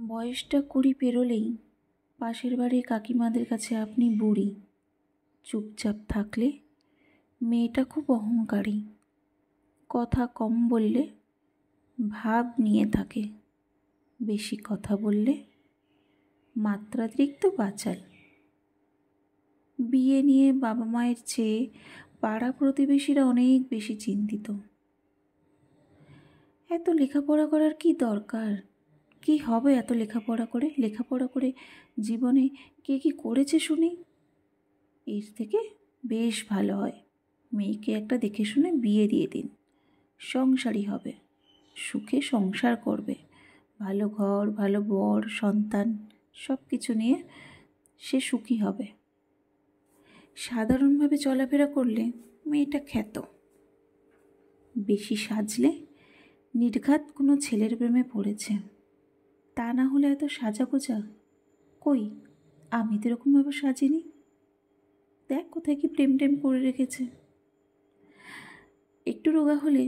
বয়সটা 20 পেরোলেই পাশের বাড়ির কাকিমাদের কাছে আপনি বুড়ি। চুপচাপ থাকলে মেয়েটা খুব অহংকারী, কথা কম বললে ভাব নিয়ে থাকে, বেশি কথা বললে মাত্রাতিরিক্ত বাচাল। বিয়ে নিয়ে বাবা মায়ের চেয়ে পাড়া প্রতিবেশীরা অনেক বেশি চিন্তিত। এত লেখাপড়া করার কি দরকার? কি হবে এত লেখাপড়া করে জীবনে কে কি করেছে শুনি? এর থেকে বেশ ভালো হয় মেয়েকে একটা দেখে শুনে বিয়ে দিয়ে দিন। সংসারী হবে, সুখে সংসার করবে, ভালো ঘর, ভালো বর, সন্তান সব কিছু নিয়ে সে সুখী হবে। সাধারণভাবে চলাফেরা করলে মেয়েটা খ্যাত, বেশি সাজলে নির্ঘাত কোনো ছেলের প্রেমে পড়েছে। তা না হলে এত সাজাগোজা কই? আমি তো এরকমভাবে সাজিনি। দেখ কোথায় কি প্রেম টেম করে রেখেছে। একটু রোগা হলে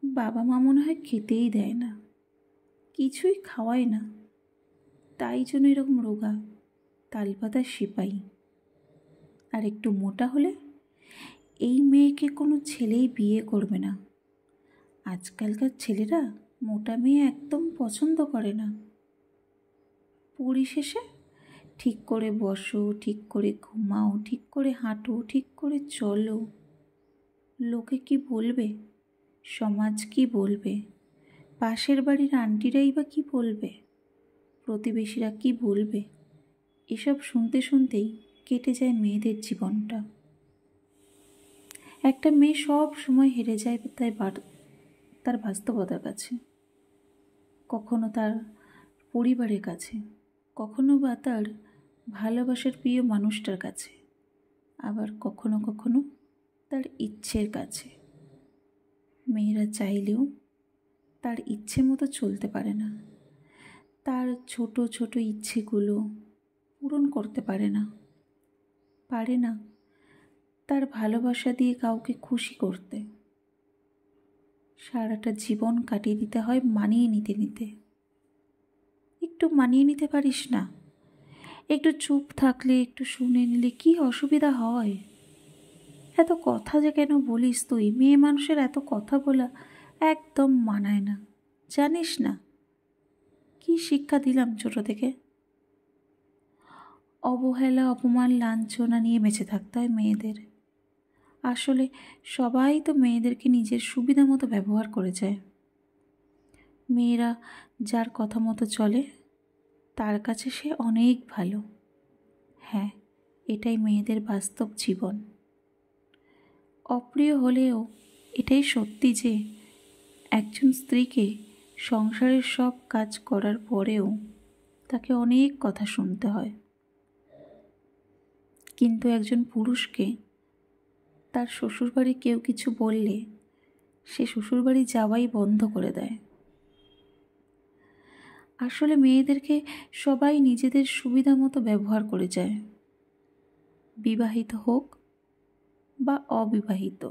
বাবা মা মনে হয় খেতেই দেয় না, কিছুই খাওয়ায় না, তাই জন্য এরকম রোগা, তালপাতার সিপাই। আর একটু মোটা হলে এই মেয়েকে কোনো ছেলেই বিয়ে করবে না। আজকালকার ছেলেরা মোটা মেয়ে একদম পছন্দ করে না। পরিশেষে ঠিক করে বসো, ঠিক করে ঘুমাও, ঠিক করে হাঁটো, ঠিক করে চলো। লোকে কি বলবে? সমাজ কি বলবে? পাশের বাড়ির আন্টিরাই বা কি বলবে? প্রতিবেশীরা কি বলবে? এসব শুনতে শুনতেই কেটে যায় মেয়েদের জীবনটা। একটা মেয়ে সব সময় হেরে যায় তার বাস্তবতার কাছে, কখনো তার পরিবারের কাছে, কখনো বা তার ভালোবাসার প্রিয় মানুষটার কাছে, আবার কখনো কখনো তার ইচ্ছের কাছে। মেয়েরা চাইলেও তার ইচ্ছে মতো চলতে পারে না, তার ছোট ছোট ইচ্ছেগুলো পূরণ করতে পারে না তার ভালোবাসা দিয়ে কাউকে খুশি করতে। সারাটা জীবন কাটিয়ে দিতে হয় মানিয়ে নিতে। একটু মানিয়ে নিতে পারিস না? একটু চুপ থাকলে, একটু শুনে নিলে কি অসুবিধা হয়? এত কথা যে কেন বলিস তুই? মেয়ে মানুষের এত কথা বলা একদম মানায় না, জানিস না? কি শিক্ষা দিলাম ছোট থেকে? অবহেলা, অপমান, লাঞ্ছনা নিয়ে বেঁচে থাকতে হয় মেয়েদের। আসলে সবাই তো মেয়েদেরকে নিজের সুবিধা মতো ব্যবহার করে যায়। মেয়েরা যার কথা মতো চলে তার কাছে সে অনেক ভালো। হ্যাঁ, এটাই মেয়েদের বাস্তব জীবন। অপ্রিয় হলেও এটাই সত্যি যে একজন স্ত্রীকে সংসারের সব কাজ করার পরেও তাকে অনেক কথা শুনতে হয়, কিন্তু একজন পুরুষকে তার শ্বশুরবাড়ি কেউ কিছু বললে সে শ্বশুরবাড়ি যাওয়াই বন্ধ করে দেয়। আসলে মেয়েদেরকে সবাই নিজেদের সুবিধা মতো ব্যবহার করে যায়, বিবাহিত হোক বা অবিবাহিত।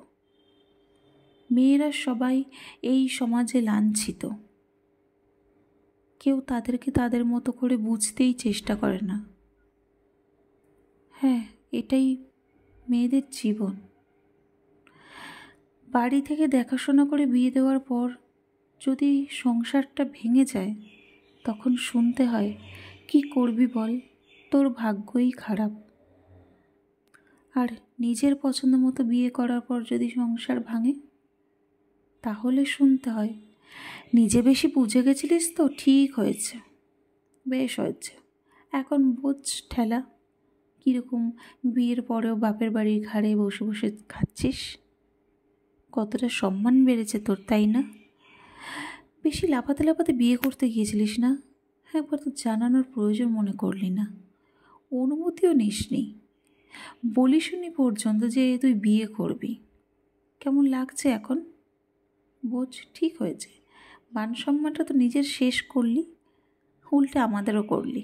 মেয়েরা সবাই এই সমাজে লাঞ্ছিত। কেউ তাদেরকে তাদের মতো করে বুঝতেই চেষ্টা করে না। হ্যাঁ, এটাই মেয়েদের জীবন। বাড়ি থেকে দেখাশোনা করে বিয়ে দেওয়ার পর যদি সংসারটা ভেঙে যায়, তখন শুনতে হয়, কি করবি বল, তোর ভাগ্যই খারাপ। আর নিজের পছন্দ মতো বিয়ে করার পর যদি সংসার ভাঙে, তাহলে শুনতে হয়, নিজে বেশি বুঝে গেছিলিস তো, ঠিক হয়েছে, বেশ হয়েছে, এখন বোঝ ঠেলা। কীরকম বিয়ের পরেও বাপের বাড়ির ঘাড়ে বসে বসে খাচ্ছিস। কতটা সম্মান বেড়েছে তোর, তাই না? বেশি লাফাতে বিয়ে করতে গিয়েছিলিস না? একবার তো জানানোর প্রয়োজন মনে করলি না, অনুমতিও নিসনি, বলিসনি পর্যন্ত যে তুই বিয়ে করবি। কেমন লাগছে এখন? বোঝ, ঠিক হয়েছে। মান সম্মানটা তো নিজের শেষ করলি, উল্টে আমাদেরও করলি।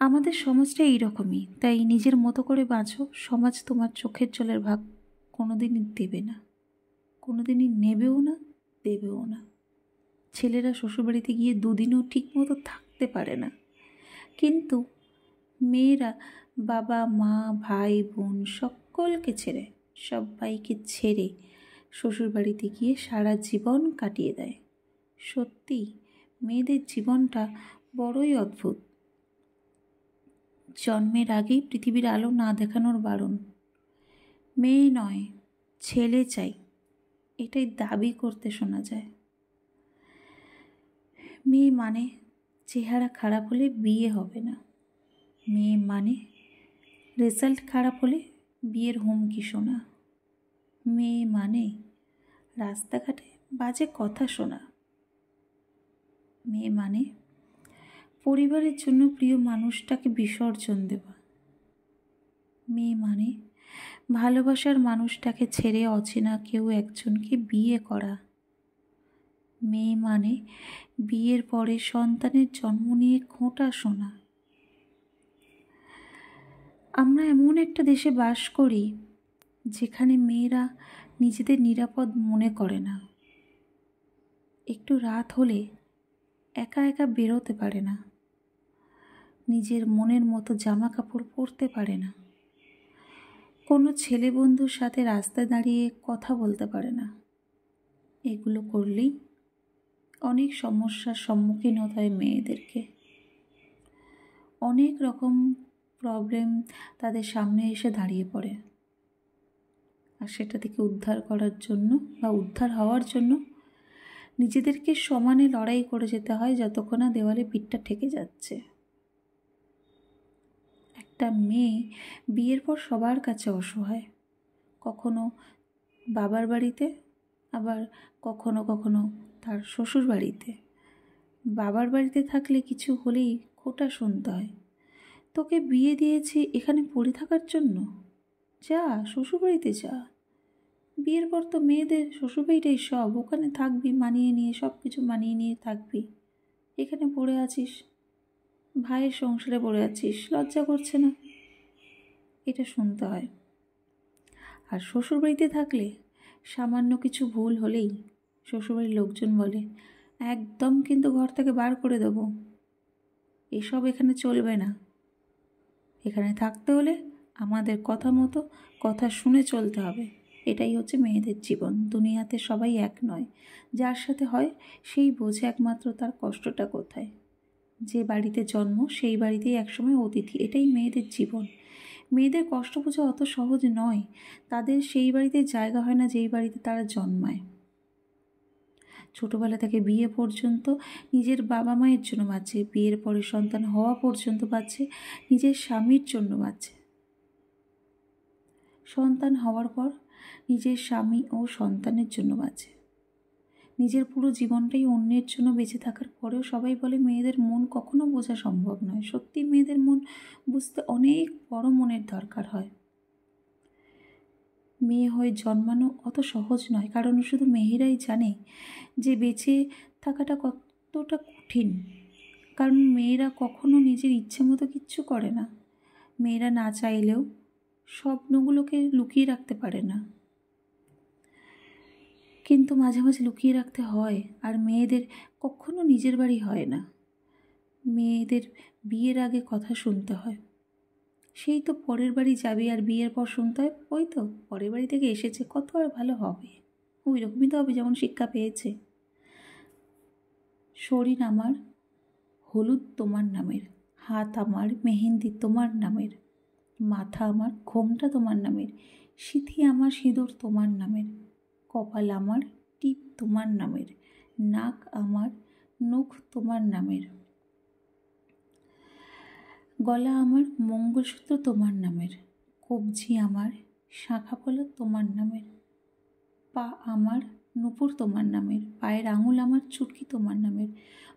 আমাদের সমাজটা এইরকমই, তাই নিজের মতো করে বাঁচো। সমাজ তোমার চোখের জলের ভাগ কোনোদিনই দেবে না, কোনোদিনই নেবেও না, দেবেও না। ছেলেরা শ্বশুরবাড়িতে গিয়ে দুদিনও ঠিকমতো থাকতে পারে না, কিন্তু মেয়েরা বাবা মা ভাই বোন সকলকে ছেড়ে, সবাইকে ছেড়ে শ্বশুরবাড়িতে গিয়ে সারা জীবন কাটিয়ে দেয়। সত্যি মেয়েদের জীবনটা বড়ই অদ্ভুত। জন্মের আগেই পৃথিবীর আলো না দেখানোর বারণ। মেয়ে নয়, ছেলে চাই, এটাই দাবি করতে শোনা যায়। মেয়ে মানে চেহারা খারাপ হলে বিয়ে হবে না। মেয়ে মানে রেজাল্ট খারাপ হলে বিয়ের হুমকি শোনা। মেয়ে মানে রাস্তাঘাটে বাজে কথা শোনা। মেয়ে মানে পরিবারের জন্য প্রিয় মানুষটাকে বিসর্জন দেওয়া। মেয়ে মানে ভালোবাসার মানুষটাকে ছেড়ে অচেনা কেউ একজনকে বিয়ে করা। মেয়ে মানে বিয়ের পরে সন্তানের জন্ম নিয়ে খোঁটা শোনা। আমরা এমন একটা দেশে বাস করি যেখানে মেয়েরা নিজেদের নিরাপদ মনে করে না। একটু রাত হলে একা একা বেরোতে পারে না, নিজের মনের মতো জামা কাপড় পরতে পারে না, কোনো ছেলে বন্ধুর সাথে রাস্তায় দাঁড়িয়ে কথা বলতে পারে না। এগুলো করলেই অনেক সমস্যার সম্মুখীন হতে হয় মেয়েদেরকে। অনেক রকম প্রবলেম তাদের সামনে এসে দাঁড়িয়ে পড়ে, আর সেটা থেকে উদ্ধার করার জন্য বা উদ্ধার হওয়ার জন্য নিজেদেরকে সমানে লড়াই করে যেতে হয় যতক্ষণ না দেওয়ালে পিঠটা ঠেকে যাচ্ছে। একটা মেয়ে বিয়ের পর সবার কাছে অসহায়, কখনো বাবার বাড়িতে, আবার কখনো কখনো তার শ্বশুর বাড়িতে। বাবার বাড়িতে থাকলে কিছু হলেই খোঁটা শুনতে হয়, তোকে বিয়ে দিয়েছি এখানে পড়ে থাকার জন্য, যা শ্বশুরবাড়িতে যা। বিয়ের পর তো মেয়েদের শ্বশুরবাড়িটাই সব, ওখানে থাকবি মানিয়ে নিয়ে, সব কিছু মানিয়ে নিয়ে থাকবি। এখানে পড়ে আছিস, ভাইয়ের সংসারে পড়ে আছিস, লজ্জা করছে না? এটা শুনতে হয়। আর শ্বশুরবাড়িতে থাকলে সামান্য কিছু ভুল হলেই শ্বশুরবাড়ির লোকজন বলে, একদম কিন্তু ঘর থেকে বার করে দেবো, এসব এখানে চলবে না। এখানে থাকতে হলে আমাদের কথা মতো কথা শুনে চলতে হবে। এটাই হচ্ছে মেয়েদের জীবন। দুনিয়াতে সবাই এক নয়, যার সাথে হয় সেই বোঝে একমাত্র তার কষ্টটা কোথায়। যে বাড়িতে জন্ম সেই বাড়িতেই একসময় অতিথি, এটাই মেয়েদের জীবন। মেয়েদের কষ্ট বোঝা অত সহজ নয়, তাদের সেই বাড়িতে জায়গা হয় না যেই বাড়িতে তারা জন্মায়। ছোটোবেলা থেকে বিয়ে পর্যন্ত নিজের বাবা মায়ের জন্য বাঁচে, বিয়ের পরে সন্তান হওয়া পর্যন্ত বাঁচে নিজের স্বামীর জন্য বাঁচে। সন্তান হওয়ার পর নিজের স্বামী ও সন্তানের জন্য বাঁচে। নিজের পুরো জীবনটাই অন্যের জন্য বেঁচে থাকার পরেও সবাই বলে মেয়েদের মন কখনো বোঝা সম্ভব নয়। সত্যি মেয়েদের মন বুঝতে অনেক বড় মনের দরকার হয়। মেয়ে হয়ে জন্মানো অত সহজ নয়, কারণ শুধু মেয়েরাই জানে যে বেঁচে থাকাটা কতটা কঠিন। কারণ মেয়েরা কখনো নিজের ইচ্ছে মতো কিচ্ছু করে না। মেয়েরা না চাইলেও স্বপ্নগুলোকে লুকিয়ে রাখতে পারে না, কিন্তু মাঝে মাঝে লুকিয়ে রাখতে হয়। আর মেয়েদের কখনো নিজের বাড়ি হয় না, মেয়েদের বিয়ের আগে কথা শুনতে হয়। সেই তো পরের বাড়ি যাবি আর বিয়ের পর শুনতে হয়, ওই তো পরের বাড়ি থেকে এসেছে, কত আর ভালো হবে, ওই রকমই তো হবে যেমন শিক্ষা পেয়েছে। শরীর আমার হলুদ তোমার নামের, হাত আমার মেহেন্দি তোমার নামের, মাথা আমার ঘোমটা তোমার নামের, সিঁথি আমার সিঁদুর তোমার নামের, কপাল আমার টিপ তোমার নামের, নাক আমার নখ তোমার নামের, গলা আমার মঙ্গলসূত্র তোমার নামের, কবজি আমার শাঁখাপলা তোমার নামের, পা আমার নূপুর তোমার নামের, পায়ের আঙুল আমার চুটকি তোমার নামের।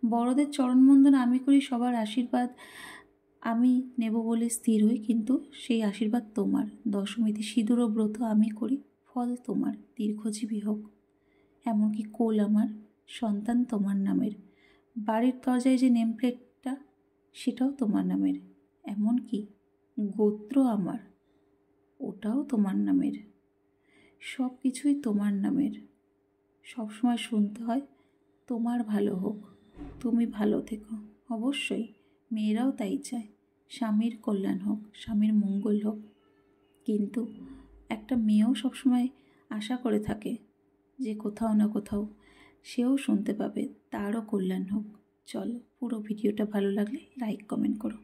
বড়দের চরণবন্দনা আমি করি, সবার আশীর্বাদ আমি নেব বলে স্থির হই, কিন্তু সেই আশীর্বাদ তোমার। দশমীতে সিঁদুর ও ব্রত আমি করি, ফল তোমার, দীর্ঘজীবী হোক। এমনকি কোল আমার সন্তান তোমার নামের, বাড়ির দরজায় যে নেম প্লেটটা সেটাও তোমার নামের, এমনকি গোত্র আমার ওটাও তোমার নামের। সব কিছুই তোমার নামের। সবসময় শুনতে হয় তোমার ভালো হোক, তুমি ভালো থেকো। অবশ্যই মেয়েরাও তাই চায়, স্বামীর কল্যাণ হোক, স্বামীর মঙ্গল হোক। কিন্তু একটা মেয়েও সবসময় আশা করে থাকে যে কোথাও না কোথাও সেও শুনতে পাবে তারও কল্যাণ হোক। চলো, পুরো ভিডিওটা ভালো লাগলে লাইক কমেন্ট করো।